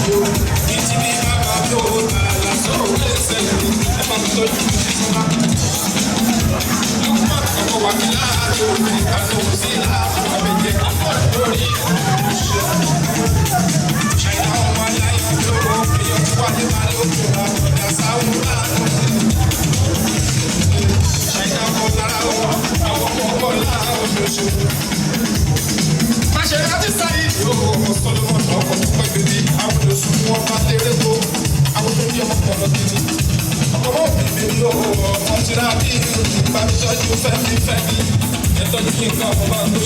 I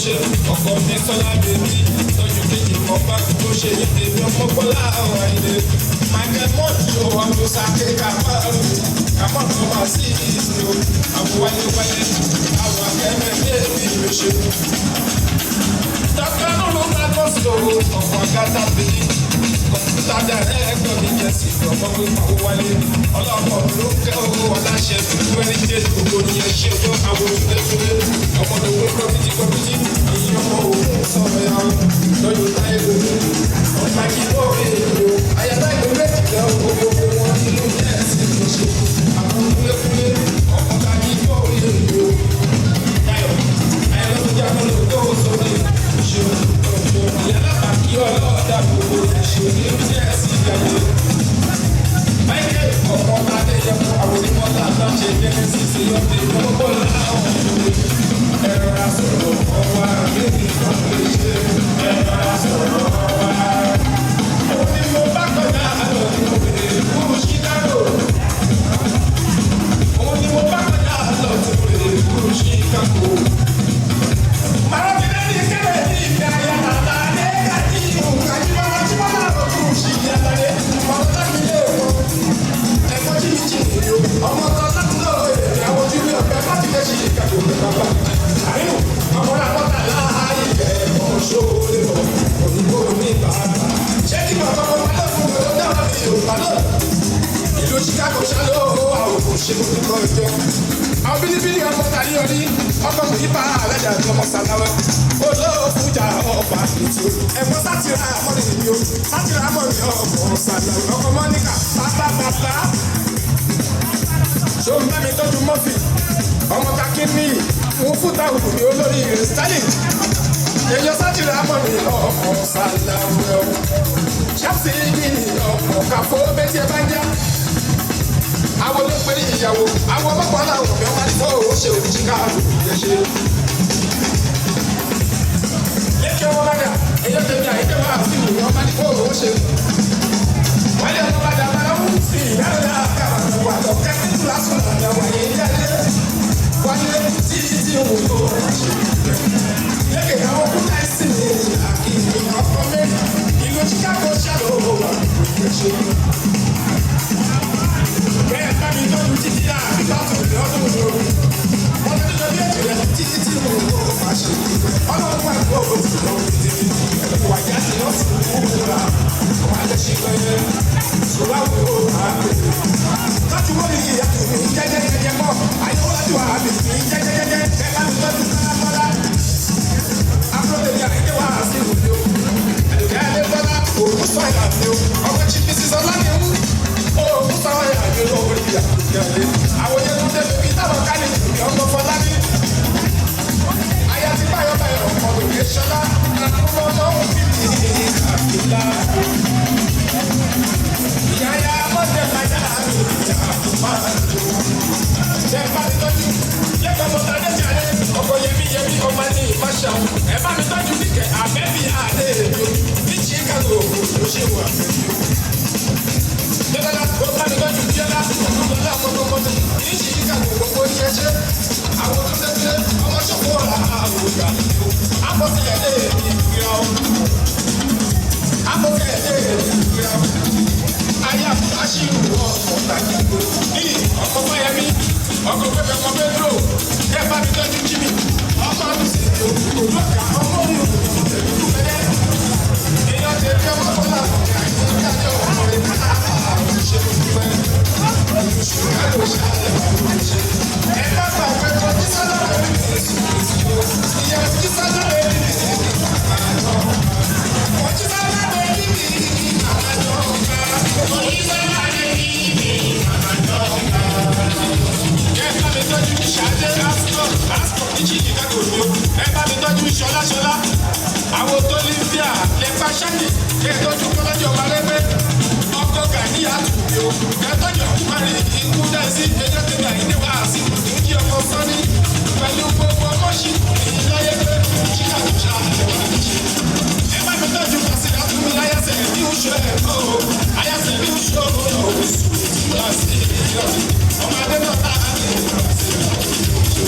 ṣe ọkọ mi sọlá bèbí tọ́jú kejì kan bá tó ṣe ní tèmi ọmọ bọ́lá àwọn àìlè michael mọ́tò ọdún sáké kàmárù kàmárù tó wá sí ìlú àwọn wáyéwáyé àwọn akẹ́mẹ́ bèbí ló ṣe. dókítà ló bá gbọ́ sọ̀rọ̀ ọ̀pọ̀ àgàtà bèbí kọ̀ǹpútà dàrẹ́ ẹ̀gbọ́n mi jẹ́ sí ọmọ gbogbo àwọn wálé ọlọ́pàá ló kẹ́ owó ọláṣẹ fún ẹni jẹ́ gbogbo ní ẹṣẹ́ tó àwọn olùdókòwò ọmọdé owó kọ́mítì ìyẹn ọmọ òun sọ̀rọ̀ ya lọ́yọ̀ táyé lórí ọ̀pá kí ó èèyàn ayáta ìlú méjì lọ gbogbo wọn nínú ẹ̀sìn ìṣe àwọn kúlékúlé ọ̀pá kí ó èèyàn ayọ̀ ayọ̀lọ́dún jábọ̀ lóko sórí ìṣòro ìyálà kí ọlọ́ọ̀dà gbogbo ìṣòro ní ẹ̀sìn ìjàgbé. Michael ọ̀pọ̀ adéyẹ fún àwọn onímọ̀tà láṣẹ genesis yọ̀dé lọ́pọ̀ láwọn ọ̀dọ́ ẹ̀rọ asọ̀rọ̀ ọ̀wá lẹ́yìn ìfọ̀nlẹ̀ ṣe ẹ̀rọ asọ̀rọ̀ ọ̀wá. Òun ni mo bá kọjá àlọ́ ní òbèrè fún Chicago. Òun ni mo bá kọjá àlọ́ ní òbèrè fún Chicago. Màá fi lẹ́yìn kẹ́lẹ́ ní ìgbà yàrá láàrin ẹ̀ka tí ìlú àjíwọ́lá tí wọ́n máa rọ̀ fún Chicago. Ọ̀rọ̀ láti lé wọn. Ọmọ kan láti lọ èrè àwọn ojú ní ọ̀fẹ́ láti lè ṣe ìkàkùn ní bàbá. Àyínú ọmọ náà bọ́tà láàyè ẹ̀kọ́ ṣóòlè bọ̀ òyìnbó ní bàbá. Ṣé kí bàbá ọmọ náà fún mi ló dára ní Yorùbá náà? Ìlú Chicago ṣáló àwọn òṣèlú nìkan ìjọ. Àwọn bílíbílì ọmọ tàbí ọdí ọkọ̀ mi yí bá àlẹ́jà tó ọmọ sàláwẹ́. Olóòfújà ọba ètò ẹ̀fọ́ sátìrà mọ́ni ìlú sátìrà mọ́ni ọkọ̀ sàláwẹ́ ọkọ̀ mọ́níkà pátápátá. Ṣé o ń bá mi tọ́jú mọ́fì? Ọmọ kakí ní mú fúta òkú ní olórí rẹ̀ Stalin. Èèyàn sátìrì àmọ́ ní ọkọ̀ sàlámù. Ṣáàsì yìí ní ọkọ̀ kàfó bẹ́tí ẹ bá ń já. Àwọn ló pé ìyàwó, àwọn ọmọkùnrin aláwọ̀ mi ọmọ àdìfọ́ òwò ṣe òjì káàdù ìdẹ́ṣe. Lẹ́kẹ̀ ọmọ bàdà, èèyàn tẹ̀mí àyíkẹ́ wà sí ìlú ọmọ àdìfọ́ òwò ṣe. Wálé ọmọ bàdà máa ń fi ìyára àkàrà wà lọ kẹ́kẹ́ lásán àdáwà yẹn yálé. Wálé títí òun tó rẹ̀ ṣe. Lẹ́kẹ̀ àwọn kúta ẹ̀sìn ní àkìlì ọkọ mi. Ìlú Chicago ṣàlọ́ wà lóṣù. Bẹ́ẹ̀ bá mi tọ́jú títí àbí bàtò ní ọdún òṣòro. Wọ́n ti lọ bí ètò rẹ̀ títí tí òun tó máa ṣe. Ọlọ́run wà ní ọ̀gbọ̀n tó lọ sí ti. Wà á sí lọ́sìn fún òwúrọ̀. Wà á lè ṣe pẹ́yẹ. Sọlá wo àgbẹ̀. Láti wọ́n ní ìyá tó ní jẹ́jẹ́jẹ́jẹ́ mọ́. Àyẹ̀wòlájú àbí ní jẹ́jẹ́jẹ́jẹ́. Ẹ bá mi tọ́jú kálábọ́lá. Àbúrò mi àyẹ̀kẹ́ wá sí ìwúlò. Ẹ̀dùnkẹ́ Adébọ́lá òkú sọ ìlànà o. Ọmọ chief mrs Ọláníwú. Òkú sọ ìlànà lórí àkùkẹ́. Àwọn yẹn tó tẹ̀lé bí táwọn kálí ìgbìmọ̀ ọmọ Fọlábí. Aya ti báyọ̀ báyọ̀ ọmọ òkè Ṣọlá. Àkúrò ọmọ òfin ní àkìlá. Yaya mọ̀tẹ́ fàjà àti ìjà àtúmọ̀. Ṣé bá mi tọ́jú? Lẹ́kọ̀ọ́ mọ̀tà lẹ́jàre. Ọkọ̀ yẹmí ọmọ ní ìfàṣà. Ẹ bá mi tọ́jú kíkẹ́ àbẹ́bí àlẹ́ èdè. Ní Chicago ló ṣe wà pẹ̀lú. Jẹ́lá ó bá mi tọ́jú Jẹ́lá. Ọ̀gbọ́n àkọ́kọ́ ní Chicago gbogbo ṣẹṣẹ. Àwọn tó tẹ́tẹ́ ọmọ ṣọ̀kọ́ ọ̀la àwòrán. Àbọ̀sílẹ̀ lè ní ìgbéra. Àbọ̀sílẹ̀ lè ní ìgbéra. Aya aṣíwò ọkọ̀ tàbí ní ọkọ̀ Fáyẹmí, ọkọ̀ pẹ́pẹ́ kan Pedro, ẹ bá mi tọ́jú Jimmy, ọkọ̀ àbùsì òlùkà ọmọ orí òkùnkùn tẹ̀lé fúnfẹ́lẹ́. Èèyàn ti rí ọmọ bọ́lá ọ̀gá ìdájọ́ ọmọ rẹ̀ àwọn ìṣèlú fúnfẹ́. Ìṣòro ṣàlẹ̀ àwọn ìṣèlú. Ẹ bá gbà pé kọ́ kí sálọ̀ rẹ̀ ní ìṣòro. Ìyẹn kí sálọ̀ rẹ̀ ní ìṣòro. Kí sálọ̀ rẹ̀ ní Ṣọlá àwọn tó ní bíà lè pa ṣáàkì kí ẹ tọ́jú kọ́lájọ́ ọba lẹ́gbẹ́ ọkọ̀ gàní àtúndì o ẹ tọ́jú ọkùnrin ikú dẹ́sí ẹjọ́ tí gàní ní wàá sí ìdí ọkọ̀ sọ́ni pẹ̀lú gbogbo ọmọṣì ìláyé pé Chicago ṣáàlẹ̀ wà ní ṣe. Ẹ bá mi tọ́jú kàṣíkà fún mi láyàsẹ̀ ní oṣù ẹ̀kọ́ ayàsẹ̀ ní oṣù ọ̀gbọ̀n oṣù ìtura sí ìjọ ọmọ adé náà tá a lè rà sí ìjọ.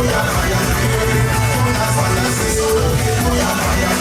Oya fàyà gbé, oya fàyà sí sókè, oya fàyà gbé.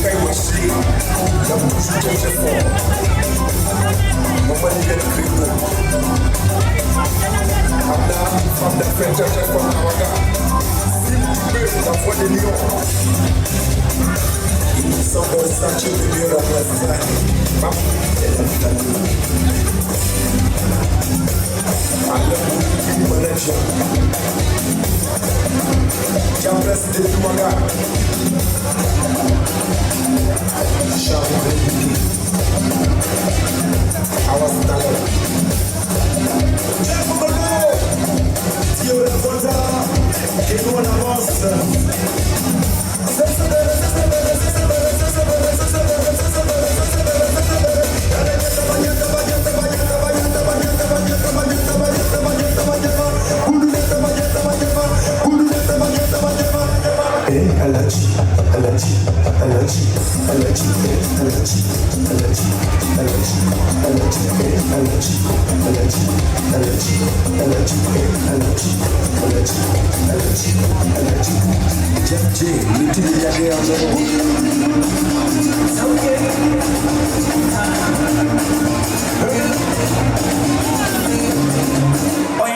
paye aussi, la bouche de tes fort. Maman est le frigo. Amna, femme d'affaires, cherche comme Nawaka. S'il peut, la voix des lions. Il semble sentir le mieux dans la salle. Maman, elle a fait la nuit. I'm manager. Can't press the Tumaga. I was talent. Dio la volta, che non la vostra.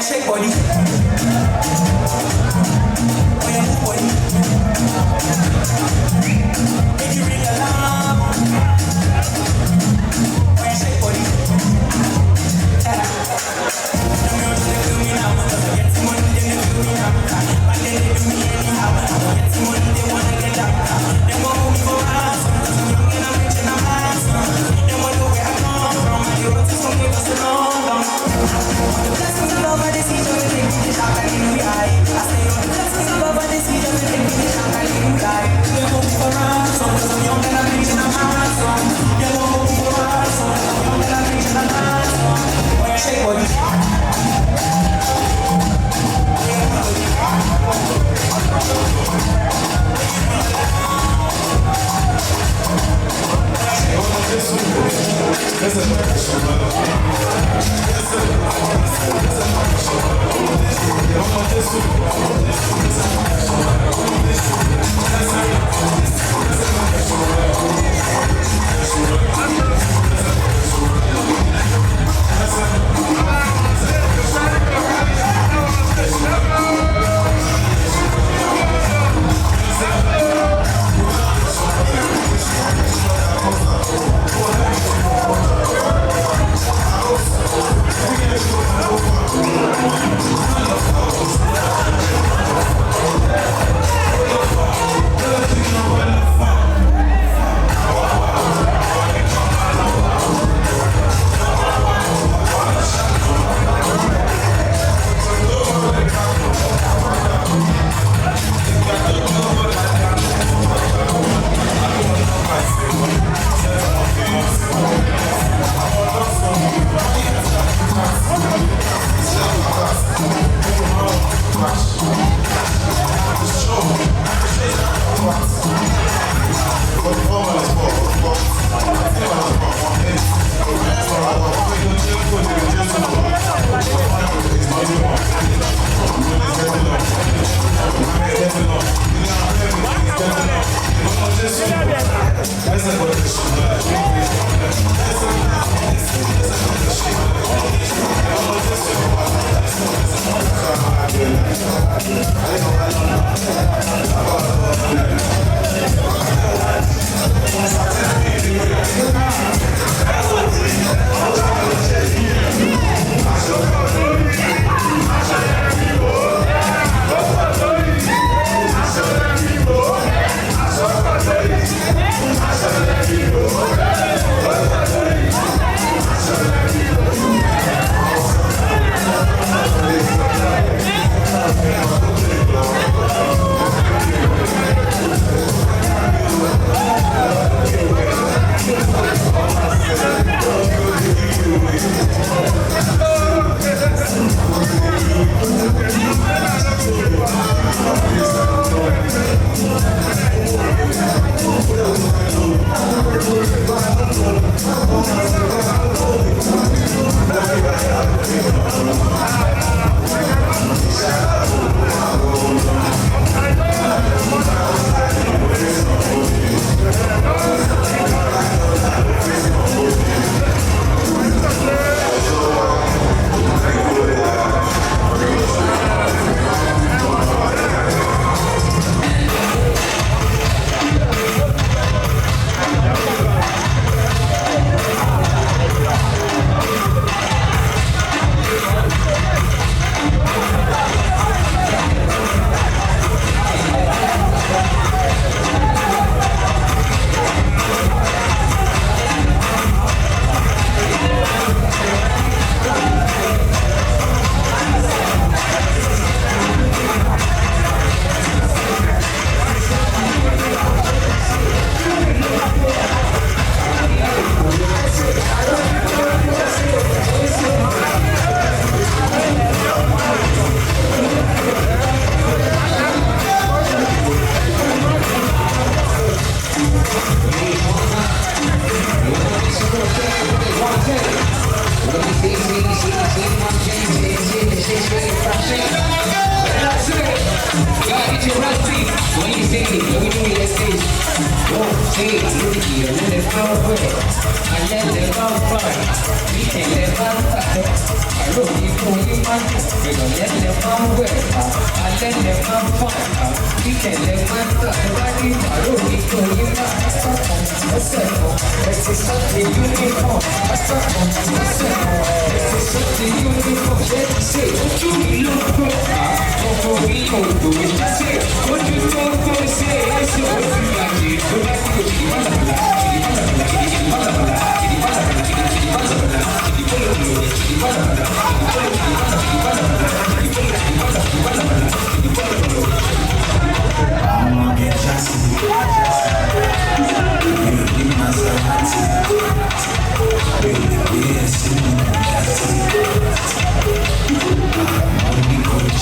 Shake body. Oh yeah, move body. Make you ring alarm. Oh yeah, shake body. Don't know what they do me now. Get some money, then they do me now. But then they do me anyhow. Get some money, they wanna get down. They won't move me for us. I'm young and I'm rich and I'm handsome. They won't know where I come from. And they want to some give us a long. The blessings of love and the seed of the king, the hallelujah. I say, oh, the blessings of love and the seed of the king, the hallelujah.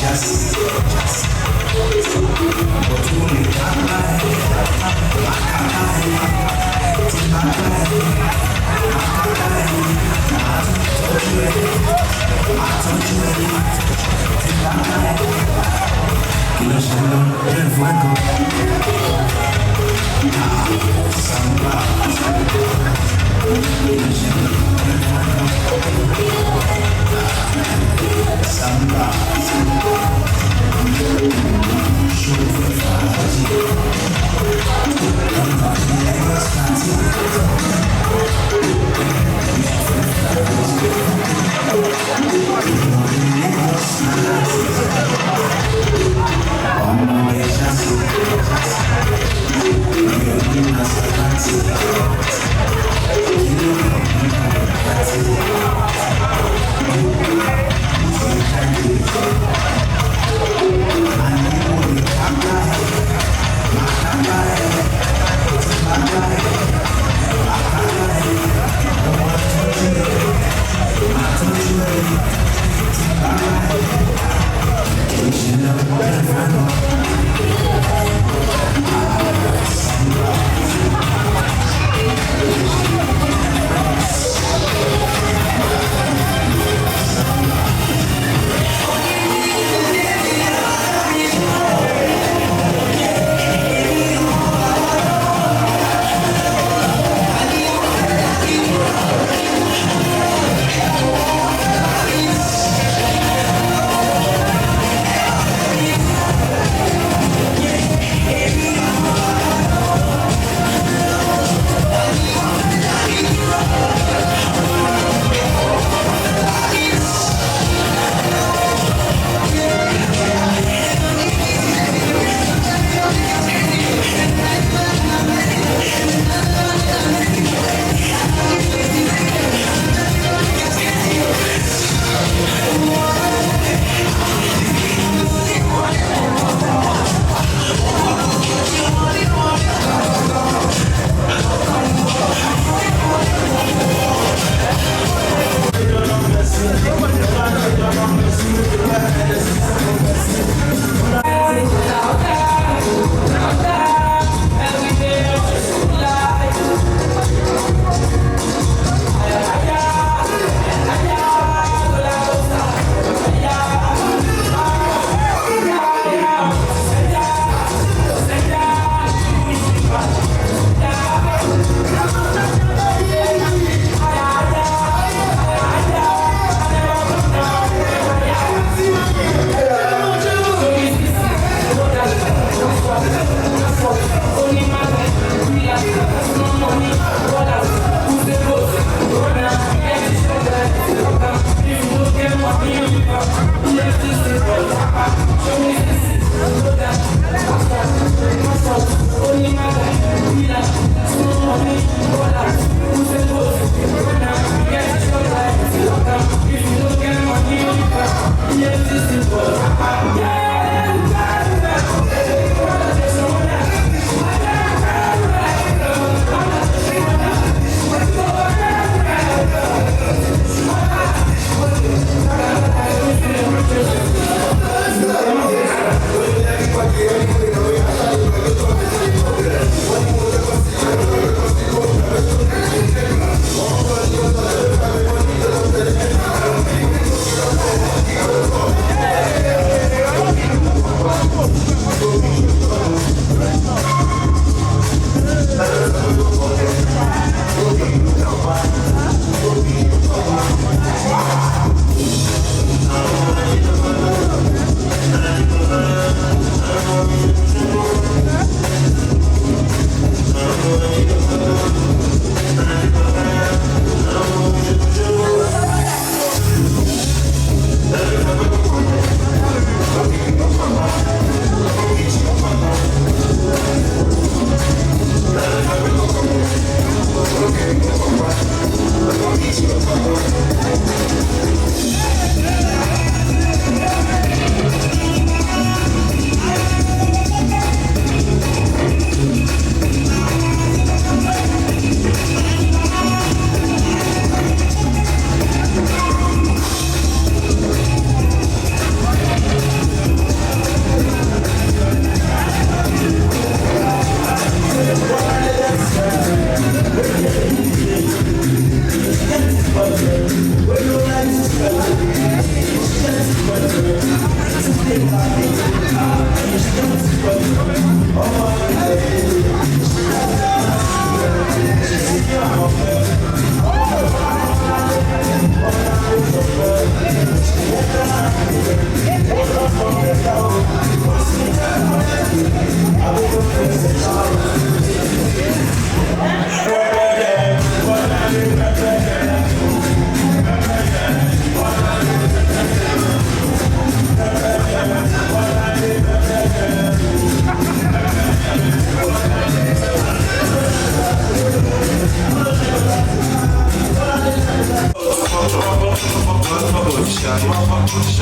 Just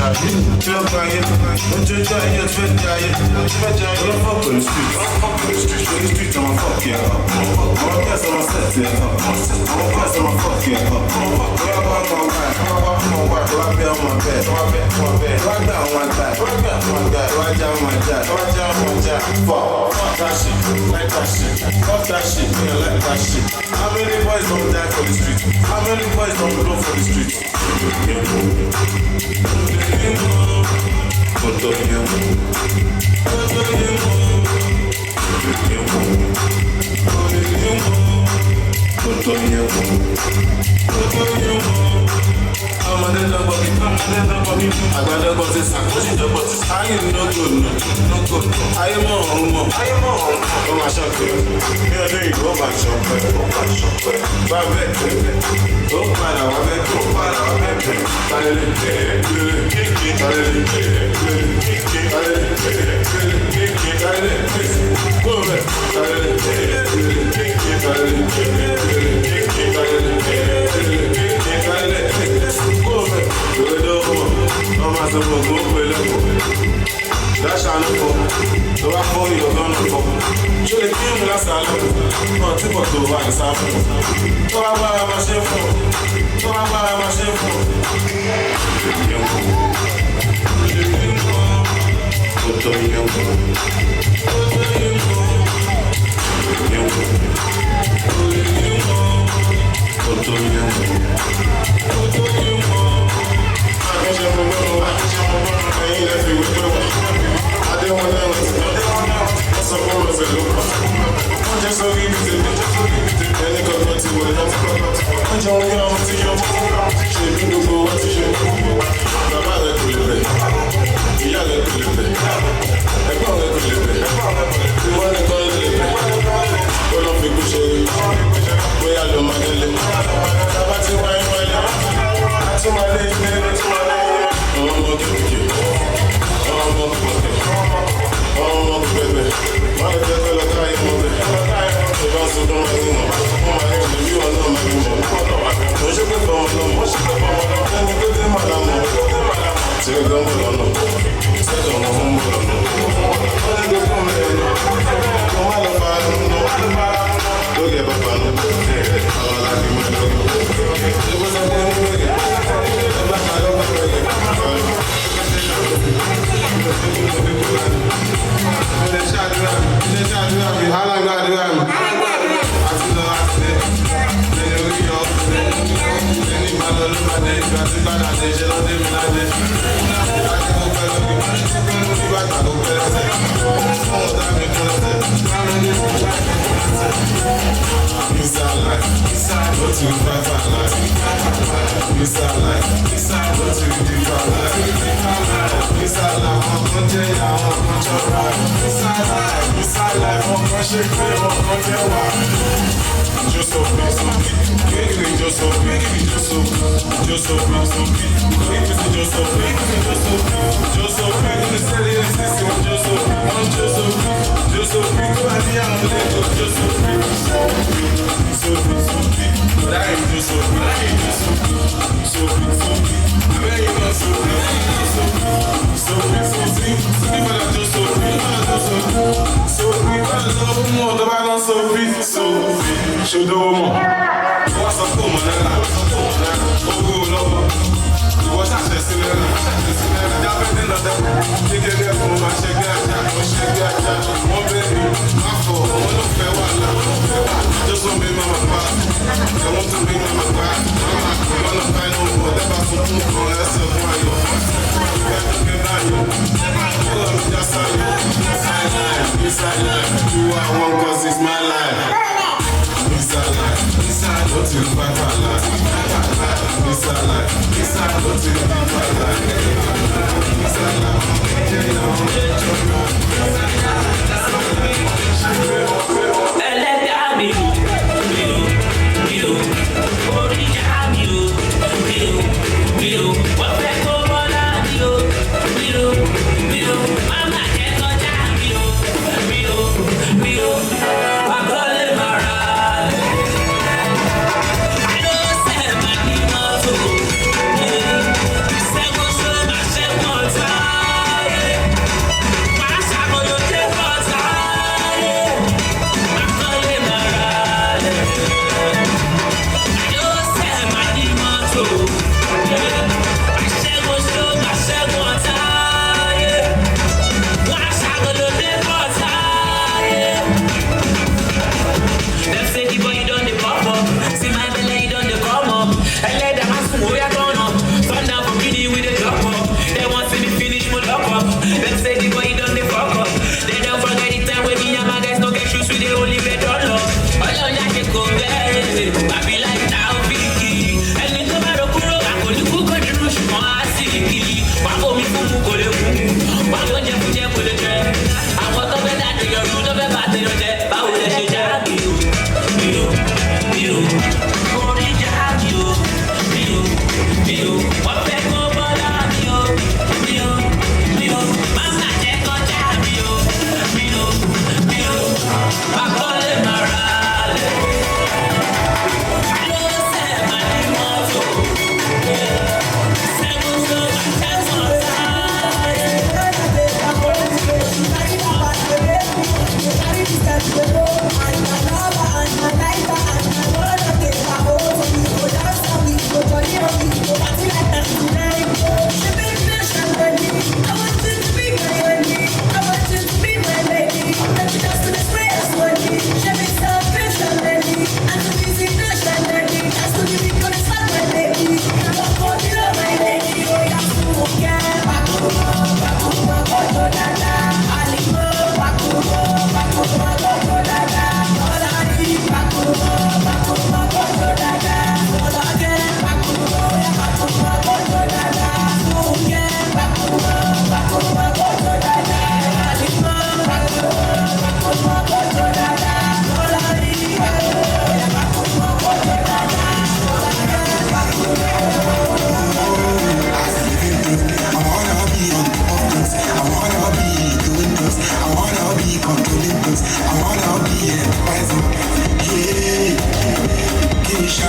ṣàyè. Tí ó gba ayé, ojoojúmọ́ ayé ó fẹ́ di ayé. Olófò pẹ̀lú street, pẹ̀lú street ọmọ fọ́ọ̀kì ẹ̀ kọ́. Àwọn bẹ́ẹ̀sì ọmọ sẹ́ẹ̀tì ẹ̀ kọ́. Àwọn bẹ́ẹ̀sì ọmọ fọ́ọ̀kì ẹ̀ kọ́. Bóyá bá ọmọ ọgbà ẹ̀, tó wá bẹ́ ọmọ bẹ́ẹ̀, tó wá gbà ọmọ àgbà ẹ̀, tó wá já ọmọ àjà, fuck that shit, like that shit, fuck that shit, yeah, like that shit. How many boys don't die for the street? How many boys don't blow for the street? Ọmọdé lọ́gbọ̀n mi, àgbàdọ́gbọ̀n ti sàkóṣì dọ́gbọ̀n ti sáyé nógò. Ayé mọ̀ ọ̀run mọ̀, ó máa ṣọ̀pẹ́. Ní ọdún yìí, ó máa ṣọ̀pẹ́. Bá bẹ́ẹ̀ ó padà wá bẹ́ẹ̀. Dáṣà ló fọ́, tó bá fọ́ ìyọ̀gán ló fọ́. Ṣé lè kí ìmúlá sàálù? Náà tí kò tó wà ní sáfù. Tó bá gbára máa ṣe fún.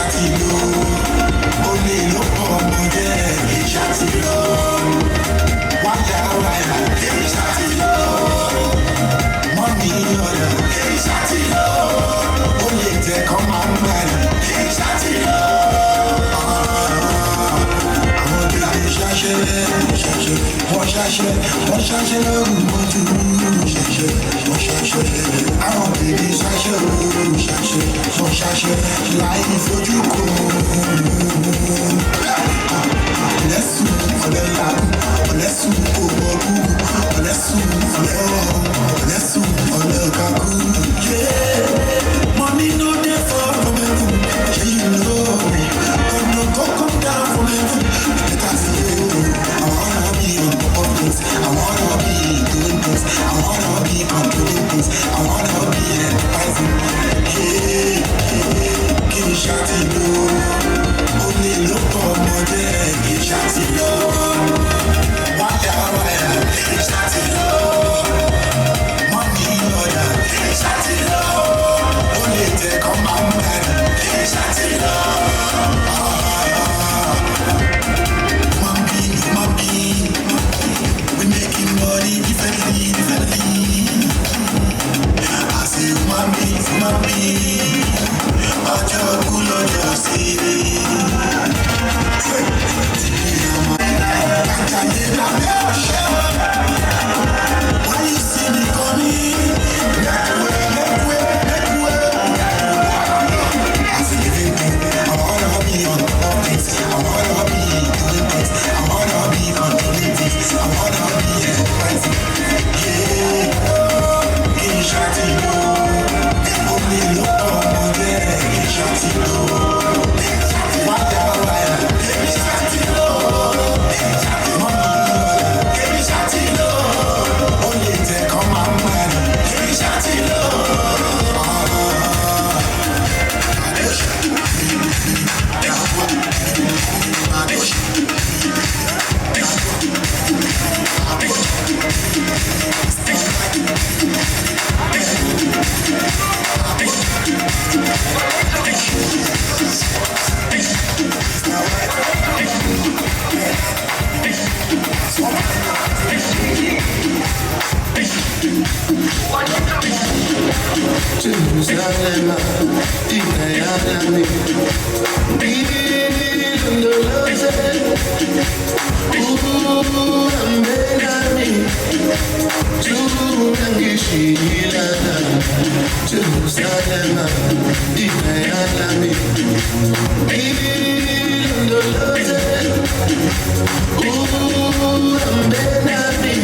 ṣàtìlò olè ló pọ̀ ọmọdé kì í ṣàtìlò wáyà wáyà kì í ṣàtìlò mọ́mí ọ̀dà kì í ṣàtìlò olè tẹ̀kọ́ máa ń bàrẹ̀ kì í ṣàtìlò àwọn bèbè ṣàṣẹ ṣàṣẹ wọ́n ṣàṣẹ lóru mọ́jú ṣàṣẹ wọ́n ṣàṣẹ àwọn bèbè ṣàṣẹ lóru ṣàṣẹ wọ́n ṣàṣẹ láì fojú kò ọ̀lẹ́sùn ọ̀lẹ́lá ọ̀lẹ́sùn kò wọ́kú ọ̀lẹ́sùn ọ̀lẹ́sùn ọ̀lẹ́kàkú. Money no dey fall from heaven, shey you know me. God no go come down from heaven. Better see you. I wanna be on top of things. I wanna be doing things. I wanna be controlling things. I wanna be advising. Hey, kí ni ṣàtìlò? Olè ló pọ̀ ọmọdé kì í ṣàtìlò. Wáyà wáyà kì í ṣàtìlò. Mọ́mí lọ́yà kì í ṣàtìlò. Olè tẹ̀kọ́ máa ń bẹ̀rẹ̀ kì í ṣàtìlò. Mọ́mí, we making money differently. I say mọ́mí, ọjọ́ kú lọ́jọ́ sí i. Àjàyè lábẹ́ ọ̀ṣẹ́ when you see me coming, make way. As a living thing, I wanna be on top of things. I wanna be doing things. I wanna be controlling things. I wanna be advising. Yeah, kì í ṣàtìlò. Omi ló pọ̀ ọmọdé kì í ṣàtìlò. Wáyà wáyà kì í ṣàtìlò. Mọ́mí lọ́yà kì í ṣàtìlò. Olè tẹ̀kọ́ máa ń bẹ̀rẹ̀ kì í ṣàtìlò. Jerusalem, Dinayami, Bilondoloze, Ambelami, Tunangishilana, Jerusalem, Dinayami, Bilondoloze, Ambelami,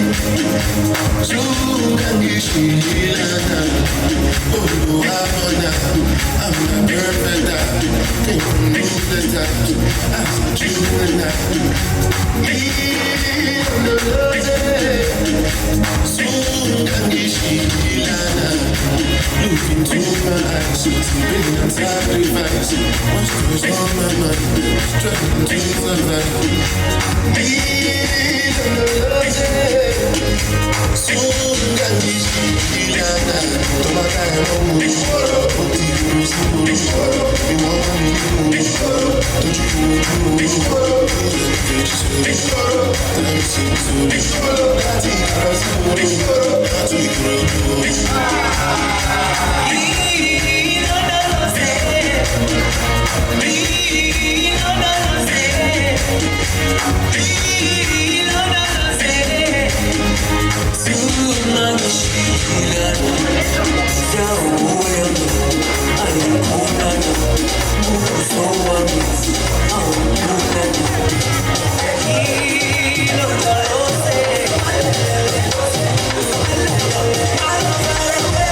Tunangishilana. Oh, I'm a perfect can't remove the touch. I'm chewing that. Soon can get shilana. Look into my eyes, bring on sacrifice. What's goes on my mind? Struggling to survive. Soon can get shilana. I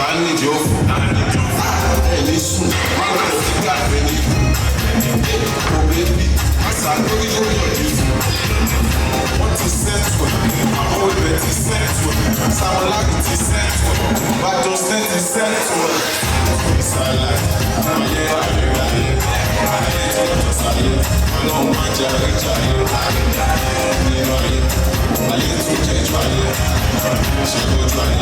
bá nídìí òfò. Ẹ ní sùn, má lọ sí gbàgbé ní. Kò bébí, àṣà lórí lórí ọ̀dí fún. Wọ́n ti sẹ́tù ẹ̀, àwọn ibẹ̀ ti sẹ́tù ẹ̀, Sámọ́láàgì ti sẹ́tù ẹ̀, Bàjọ́ sẹ́ ti sẹ́tù ẹ̀. Ìsàlẹ̀, ayé ayé ayé, ayé tí wọ́n jọ sáyé, ọlọ́run máa jẹ àríjà ayé, nínú ayé, ayé tó jẹ́ ju ayé, ṣe lójú ayé.